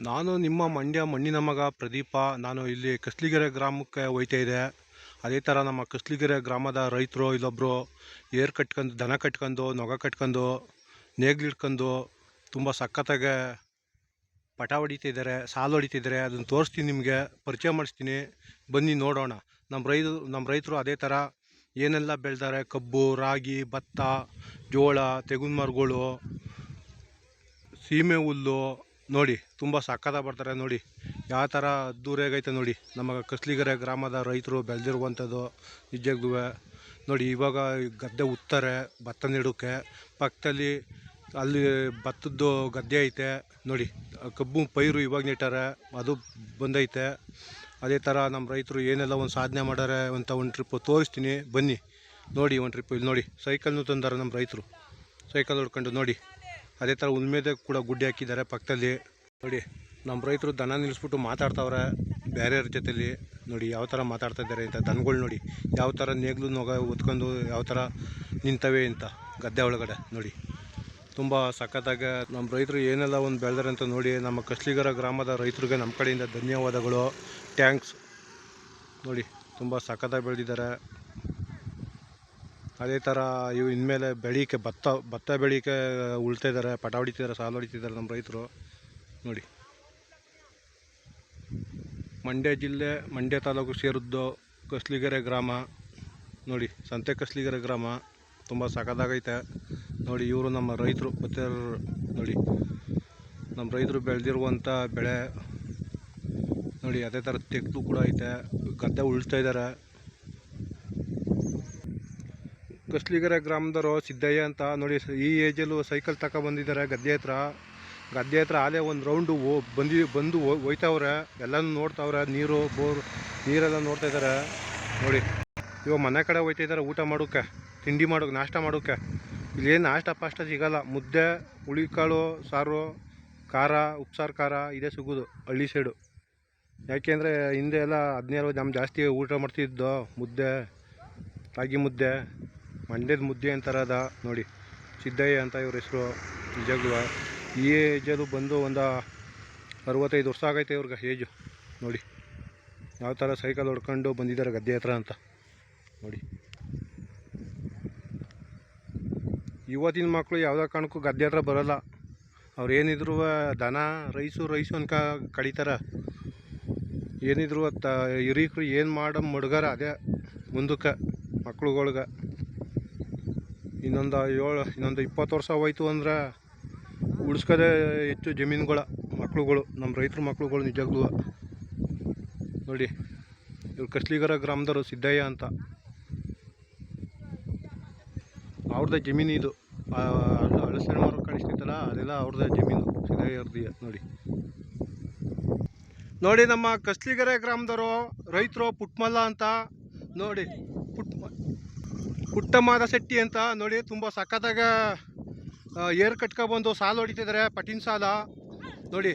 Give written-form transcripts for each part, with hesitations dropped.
ನಾನು ನಿಮ್ಮ ಮಂಡ್ಯ ಮಣ್ಣಿನ ಮಗ ಪ್ರದೀಪ. ನಾನು ಇಲ್ಲಿ ಕಸ್ಲಿಗೆರೆ ಗ್ರಾಮಕ್ಕೆ ಹೋಯ್ತಾ ಇದೆ. ಅದೇ ಥರ ನಮ್ಮ ಕಸ್ಲಿಗೆರೆ ಗ್ರಾಮದ ರೈತರು ಇಲ್ಲೊಬ್ಬರು ಏರ್ ಕಟ್ಕೊಂಡು, ದನ ಕಟ್ಕೊಂಡು, ನೊಗ ಕಟ್ಕೊಂಡು, ನೇಗ್ಲಿಡ್ಕೊಂಡು ತುಂಬ ಸಖತ್ತಾಗೆ ಪಟ ಹೊಡಿತಿದ್ದಾರೆ, ಸಾಲು ಹೊಡಿತಿದ್ದಾರೆ. ಅದನ್ನು ತೋರಿಸ್ತೀನಿ, ನಿಮಗೆ ಪರಿಚಯ ಮಾಡಿಸ್ತೀನಿ, ಬನ್ನಿ ನೋಡೋಣ. ನಮ್ಮ ರೈತರು ಅದೇ ಥರ ಏನೆಲ್ಲ ಬೆಳೆದಾರೆ: ಕಬ್ಬು, ರಾಗಿ, ಭತ್ತ, ಜೋಳ, ತೆಂಗಿನ ಮರಗಳು, ಸೀಮೆ ಹುಲ್ಲು. ನೋಡಿ ತುಂಬ ಸಕ್ಕತ್ತಾಗಿ ಬರ್ತಾರೆ. ನೋಡಿ ಯಾವ ಥರ ಅದ್ದೂರಿಯಾಗೈತೆ ನೋಡಿ ನಮ್ಮ ಕಸ್ಲಿಗೆರೆ ಗ್ರಾಮದ ರೈತರು ಬೆಳೆದಿರುವಂಥದ್ದು ನಿಜಕ್ಕೂ. ನೋಡಿ ಇವಾಗ ಗದ್ದೆ ಉತ್ತಾರೆ ಭತ್ತ ನೆಡೋಕ್ಕೆ. ಪಕ್ಕದಲ್ಲಿ ಅಲ್ಲಿ ಭತ್ತದ್ದು ಗದ್ದೆ ಐತೆ. ನೋಡಿ ಕಬ್ಬು ಪೈರು ಇವಾಗ ನೆಟ್ಟಾರೆ, ಅದು ಬಂದೈತೆ. ಅದೇ ಥರ ನಮ್ಮ ರೈತರು ಏನೆಲ್ಲ ಒಂದು ಸಾಧನೆ ಮಾಡ್ಯಾರೆ ಅಂತ ಒಂದು ಟ್ರಿಪ್ಪು ತೋರಿಸ್ತೀನಿ, ಬನ್ನಿ ನೋಡಿ ಒಂದು ಟ್ರಿಪ್ಪು. ಇಲ್ಲಿ ನೋಡಿ ಸೈಕಲ್ನು ತಂದಾರೆ ನಮ್ಮ ರೈತರು, ಸೈಕಲ್ ಹೊಡ್ಕೊಂಡು. ನೋಡಿ ಅದೇ ಥರ ಉಲ್ಮೇದೆ ಕೂಡ ಗುಡ್ಡೆ ಹಾಕಿದ್ದಾರೆ ಪಕ್ಕದಲ್ಲಿ. ನೋಡಿ ನಮ್ಮ ರೈತರು ದನ ನಿಲ್ಲಿಸ್ಬಿಟ್ಟು ಮಾತಾಡ್ತಾವ್ರೆ ಬೇರೆಯವ್ರ ಜೊತೆಲಿ. ನೋಡಿ ಯಾವ ಥರ ಮಾತಾಡ್ತಾ ಇದ್ದಾರೆ ಅಂತ. ದನಗಳು ನೋಡಿ ಯಾವ ಥರ ನೇಗ್ಲು ನೊಗ ಹೊತ್ಕೊಂಡು ಯಾವ ಥರ ನಿಂತವೆ ಅಂತ ಗದ್ದೆ ಒಳಗಡೆ. ನೋಡಿ ತುಂಬ ಸಖತ್ತಾಗಿ ನಮ್ಮ ರೈತರು ಏನೆಲ್ಲ ಒಂದು ಬೆಳೆದಾರೆ ಅಂತ ನೋಡಿ. ನಮ್ಮ ಕಸ್ಲಿಗೆರೆ ಗ್ರಾಮದ ರೈತರಿಗೆ ನಮ್ಮ ಕಡೆಯಿಂದ ಧನ್ಯವಾದಗಳು, ಟ್ಯಾಂಕ್ಸ್. ನೋಡಿ ತುಂಬ ಸಖತ್ತಾಗಿ ಬೆಳೆದಿದ್ದಾರೆ. ಅದೇ ಥರ ಇವು ಇನ್ಮೇಲೆ ಬೆಳೀಕೆ ಭತ್ತ ಬೆಳೀಕೆ ಉಳ್ತಾ ಇದ್ದಾರೆ, ಪಟ ಹೊಡಿತಿದ್ದಾರೆ, ಸಾಲು ಹೊಡಿತಿದ್ದಾರೆ ನಮ್ಮ ರೈತರು. ನೋಡಿ ಮಂಡ್ಯ ಜಿಲ್ಲೆ, ಮಂಡ್ಯ ತಾಲೂಕು ಸೇರಿದ್ದು ಕಸ್ಲಿಗೆರೆ ಗ್ರಾಮ. ನೋಡಿ ಸಂತೆ ಕಸ್ಲಿಗೆರೆ ಗ್ರಾಮ ತುಂಬ ಸಖತ್ತಾಗೈತೆ. ನೋಡಿ ಇವರು ನಮ್ಮ ರೈತರು ನೋಡಿ ನಮ್ಮ ರೈತರು ಬೆಳೆದಿರುವಂಥ ಬೆಳೆ. ನೋಡಿ ಅದೇ ಥರ ತೆಗ್ದು ಕೂಡ ಐತೆ, ಗದ್ದೆ ಉಳ್ತಾ ಇದ್ದಾರೆ. ಕಸ್ಲಿಗೆರೆ ಗ್ರಾಮದವರು ಸಿದ್ದಯ್ಯ ಅಂತ. ನೋಡಿ ಈ ಏಜಲ್ಲೂ ಸೈಕಲ್ ತಗೊಬಂದಿದ್ದಾರೆ ಗದ್ದೆ ಹತ್ರ. ಆಲೇ ಒಂದು ರೌಂಡು ಬಂದು ಹೋಯ್ತವ್ರೆ, ಎಲ್ಲನೂ ನೋಡ್ತಾವ್ರೆ. ನೀರೆಲ್ಲ ನೋಡ್ತಾ ಇದ್ದಾರೆ. ನೋಡಿ ಇವಾಗ ಮನೆ ಕಡೆ ಹೋಯ್ತಾ ಇದ್ದಾರೆ ಊಟ ಮಾಡೋಕ್ಕೆ, ತಿಂಡಿ ಮಾಡೋಕ್ಕೆ, ನಾಷ್ಟ ಮಾಡೋಕ್ಕೆ. ಇಲ್ಲೇನು ನಾಷ್ಟ ಪಾಷ್ಟ ಸಿಗೋಲ್ಲ. ಮುದ್ದೆ, ಹುಳಿಕಾಳು ಸಾರು, ಖಾರ, ಉಪ್ಸಾರು ಖಾರ ಇದೇ ಸಿಗೋದು ಹಳ್ಳಿ ಸೈಡು. ಯಾಕೆಂದರೆ ಹಿಂದೆ ಎಲ್ಲ 17 ನಮ್ಮ ಜಾಸ್ತಿ ಊಟ ಮಾಡ್ತಿದ್ದೋ ಮುದ್ದೆ, ರಾಗಿ ಮುದ್ದೆ, ಮಂಡ್ಯದ ಮುದ್ದೆ ಅಂತಾರದ. ನೋಡಿ ಸಿದ್ದಯ್ಯ ಅಂತ ಇವ್ರ ಹೆಸರು ನಿಜವಾಗ್ಲೂ. ಈ ಏಜಲ್ಲೂ ಬಂದು ಒಂದು 65 ವರ್ಷ ಆಗೈತೆ ಇವ್ರಿಗೆ ಏಜು. ನೋಡಿ ಯಾವ ಥರ ಸೈಕಲ್ ಹೊಡ್ಕೊಂಡು ಬಂದಿದ್ದಾರೆ ಗದ್ದೆ ಹತ್ರ ಅಂತ. ನೋಡಿ ಇವತ್ತಿನ ಮಕ್ಕಳು ಯಾವುದೇ ಕಾರಣಕ್ಕೂ ಗದ್ದೆ ಹತ್ರ ಬರೋಲ್ಲ. ಅವ್ರು ಏನಿದ್ರು ದನ ರೈಸು ಅನ್ಕ ಕಡಿತಾರೆ. ಏನಿದ್ರು ಹಿರೀಕರು ಏನು ಮಡ್ಗಾರ ಅದೇ ಮುಂದಕ್ಕೆ ಮಕ್ಳುಗಳ್ಗೆ. ಇನ್ನೊಂದು 20 ವರ್ಷ ಹೋಯ್ತು ಅಂದ್ರೆ ಉಳಿಸ್ಕೋದೇ ಹೆಚ್ಚು ಜಮೀನುಗಳ ಮಕ್ಳುಗಳು, ನಮ್ಮ ರೈತರ ಮಕ್ಳುಗಳು ನಿಜವಾಗ್ಲೂ. ನೋಡಿ ಇವ್ರು ಕಸ್ಲಿಗೆರೆ ಗ್ರಾಮದವರು ಸಿದ್ದಯ್ಯ ಅಂತ. ಅವ್ರದ್ದೇ ಜಮೀನು ಇದು. ಹಲಸಿನ ಮರ ಕಾಣಿಸ್ತಿತ್ತಲ್ಲ, ಅದೆಲ್ಲ ಅವ್ರದ್ದೇ ಜಮೀನು ಸಿದ್ದಯ್ಯವ್ರದ್ದು. ನೋಡಿ ನಮ್ಮ ಕಸ್ಲಿಗೆರೆ ಗ್ರಾಮದವರು ರೈತರು ಪುಟ್ಟಮಲ್ಲ ಅಂತ. ನೋಡಿ ಪುಟ್ಟಮಾದ ಶೆಟ್ಟಿ ಅಂತ. ನೋಡಿ ತುಂಬ ಸಖತ್ತಾಗ ಏರ್ ಕಟ್ಕೊಬಂದು ಸಾಲು ಹೊಡಿತಿದ್ದಾರೆ, ಪಟಿನ ಸಾಲ. ನೋಡಿ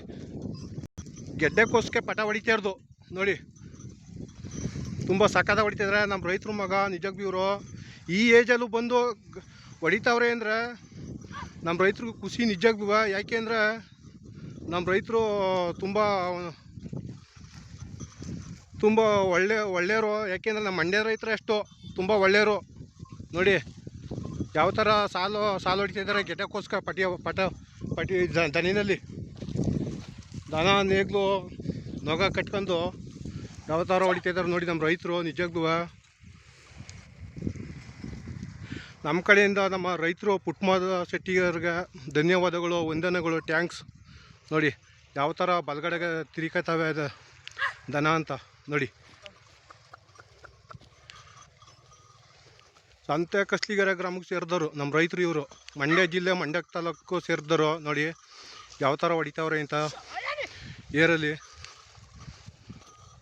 ಗೆಡ್ಡೆಕೋಸ್ಕೆ ಪಟ ಹೊಡಿತಾರ್ದು. ನೋಡಿ ತುಂಬ ಸಖತ್ತಾಗಿ ಹೊಡಿತಿದ್ದಾರೆ ನಮ್ಮ ರೈತರ ಮಗ ನಿಜವಾಗ್ಲೂ. ಇವರು ಈ ಏಜಲ್ಲೂ ಬಂದು ಹೊಡಿತಾವ್ರೆ ಅಂದರೆ ನಮ್ಮ ರೈತರಿಗೂ ಖುಷಿ ನಿಜವಾಗ್ಲೂ. ಯಾಕೆಂದರೆ ನಮ್ಮ ರೈತರು ತುಂಬ ಒಳ್ಳೆಯವರು. ಯಾಕೆಂದರೆ ನಮ್ಮ ಮಂಡ್ಯ ರೈತರು ಅಷ್ಟು ತುಂಬ ಒಳ್ಳೆಯವರು. ನೋಡಿ ಯಾವ ಥರ ಸಾಲು ಹೊಡಿತಿದ್ದಾರೆ ಗೆಡ್ಡೆಕೋಸ್ಕರ ಪಟಿ ದನಿನಲ್ಲಿ ದನ ನೇಗ್ಲು ನೊಗ ಕಟ್ಕೊಂಡು ಯಾವ ಥರ ಹೊಡಿತಿದ್ದಾರೆ ನೋಡಿ ನಮ್ಮ ರೈತರು ನಿಜವಾಗ್ಲೂ. ನಮ್ಮ ಕಡೆಯಿಂದ ನಮ್ಮ ರೈತರು ಪುಟ್ಟಮಾದ ಶೆಟ್ಟಿಯವ್ರಿಗೆ ಧನ್ಯವಾದಗಳು, ವಂದನೆಗಳು, ಟ್ಯಾಂಕ್ಸ್. ನೋಡಿ ಯಾವ ಥರ ಬಲಗಡೆಗೆ ತಿರುಗತ್ತವೆ ದನ ಅಂತ. ನೋಡಿ ಸಂತೆ ಕಸ್ಲಿಗೆರೆ ಗ್ರಾಮಕ್ಕೆ ಸೇರಿದವರು ನಮ್ಮ ರೈತರು ಇವರು. ಮಂಡ್ಯ ಜಿಲ್ಲೆ, ಮಂಡ್ಯ ತಾಲೂಕು ಸೇರಿದವರು. ನೋಡಿ ಯಾವ ಥರ ಹೊಡಿತಾವ್ರೆ ಅಂತ ಏರಲ್ಲಿ.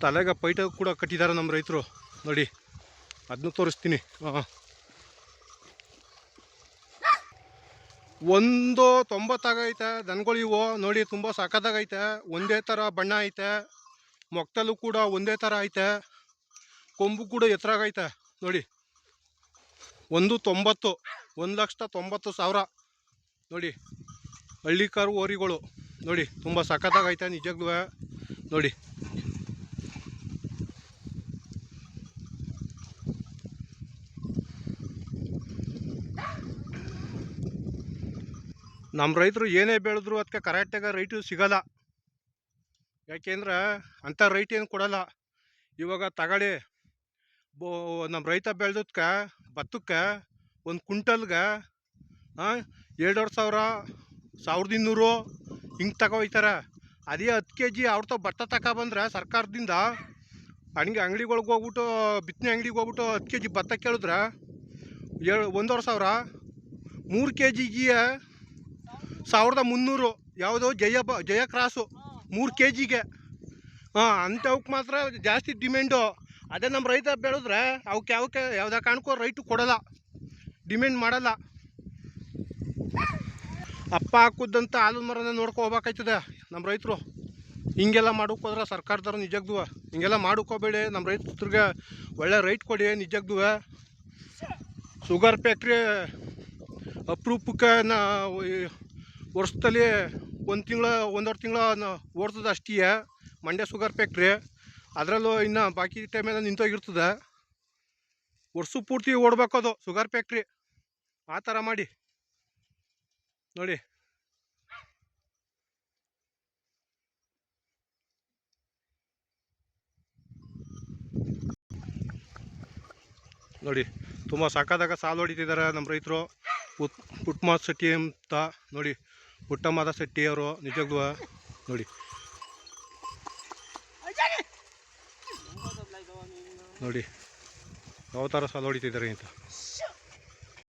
ತಲೆಗೆ ಪೈಟ ಕೂಡ ಕಟ್ಟಿದ್ದಾರೆ ನಮ್ಮ ರೈತರು. ನೋಡಿ ಅದನ್ನು ತೋರಿಸ್ತೀನಿ. 190 ಆಗೈತೆ ದನಗಳು ಇವು. ನೋಡಿ ತುಂಬ ಸಖತ್ತಾಗೈತೆ. ಒಂದೇ ಥರ ಬಣ್ಣ ಐತೆ, ಮೊಕ್ತಲ್ಲೂ ಕೂಡ ಒಂದೇ ಥರ ಐತೆ, ಕೊಂಬು ಕೂಡ ಎತ್ತರಾಗೈತೆ. ನೋಡಿ 1,90,000 1,90,000. ನೋಡಿ ಹಳ್ಳಿ ಕಾರು ಓರಿಗಳು ನೋಡಿ ತುಂಬ ಸಖತ್ತಾಗೈತೆ ನಿಜಕ್ಕೂ ನೋಡಿ. ನಮ್ಮ ರೈತರು ಏನೇ ಬೆಳೆದ್ರು ಅದಕ್ಕೆ ಕರೆಕ್ಟಾಗಿ ರೈಟು ಸಿಗಲ್ಲ. ಯಾಕೆಂದ್ರೆ ಅಂಥ ರೈಟ್ ಏನು ಕೊಡಲ್ಲ. ಇವಾಗ ತಗೊಳ್ಳಿ, ನಮ್ಮ ರೈತ ಬೆಳೆದಕ್ಕೆ ಭತ್ತಕ್ಕೆ ಒಂದು ಕ್ವಿಂಟಲ್ಗೆ 2,500 1,200 ಹಿಂಗೆ ತಗೋಯ್ತಾರೆ. ಅದೇ 10 kg ಅವ್ರ ತಾವು ಭತ್ತ ತಗೊಬಂದ್ರೆ ಸರ್ಕಾರದಿಂದ ಅಂಗಡಿಗಳ್ಗೆ ಹೋಗ್ಬಿಟ್ಟು, ಬಿತ್ತನೆ ಅಂಗಡಿಗೆ ಹೋಗ್ಬಿಟ್ಟು 10 kg ಭತ್ತ ಕೇಳಿದ್ರೆ 1,500, 3 kgಗೆ 1,300. ಯಾವುದೋ ಜಯ ಕ್ರಾಸು 3 kgಗೆ. ಅಂಥವಕ್ಕೆ ಮಾತ್ರ ಜಾಸ್ತಿ ಡಿಮ್ಯಾಂಡು. ಅದೇ ನಮ್ಮ ರೈತ ಬೆಳೆದ್ರೆ ಅವಕ್ಕೆ ಯಾವುದೇ ಕಾರಣಕ್ಕೂ ರೈಟು ಕೊಡಲ್ಲ, ಡಿಮ್ಯಾಂಡ್ ಮಾಡಲ್ಲ. ಅಪ್ಪ ಹಾಕುದಂತ ಹಾಲಿನ ಮರನ ನೋಡ್ಕೋಬೇಕಾಯ್ತದೆ ನಮ್ಮ ರೈತರು. ಹಿಂಗೆಲ್ಲ ಮಾಡೋಕ್ಕೋದ್ರೆ ಸರ್ಕಾರದವ್ರು ನಿಜಕ್ಕೂ ಹಿಂಗೆಲ್ಲ ಮಾಡೋಕೋಬೇಡಿ. ನಮ್ಮ ರೈತರಿಗೆ ಒಳ್ಳೆ ರೈಟ್ ಕೊಡಿ ನಿಜಕ್ಕೂ. ಶುಗರ್ ಫ್ಯಾಕ್ಟ್ರಿ ಅಪರೂಪಕ್ಕೆ ವರ್ಷದಲ್ಲಿ 1 ತಿಂಗಳು 1.5 ತಿಂಗಳು ಓಡ್ತದೆ ಅಷ್ಟೇ ಮಂಡ್ಯ ಶುಗರ್ ಫ್ಯಾಕ್ಟ್ರಿ. ಅದರಲ್ಲೂ ಇನ್ನು ಬಾಕಿ ಟೈಮೆಲ್ಲ ನಿಂತೋಗಿರ್ತದೆ. ವರ್ಷ ಪೂರ್ತಿ ಓಡಬೇಕದು ಶುಗರ್ ಫ್ಯಾಕ್ಟ್ರಿ. ಆ ಥರ ಮಾಡಿ ನೋಡಿ. ನೋಡಿ ತುಂಬ ಸಕ್ಕದಾಗ ಸಾಲು ಹೊಡಿತಿದ್ದಾರೆ ನಮ್ಮ ರೈತರು. ಪುಟ್ಟಮಾದ ಶೆಟ್ಟಿ ಅಂತ ನೋಡಿ, ಪುಟ್ಟಮಾದ ಶೆಟ್ಟಿ ಅವರು ನಿಜಕ್ಕೂ ನೋಡಿ. ನೋಡಿ ಯಾವ ಥರ ಸಾಲು ಹೊಡಿತಿದ್ದಾರೆ ಅಂತ.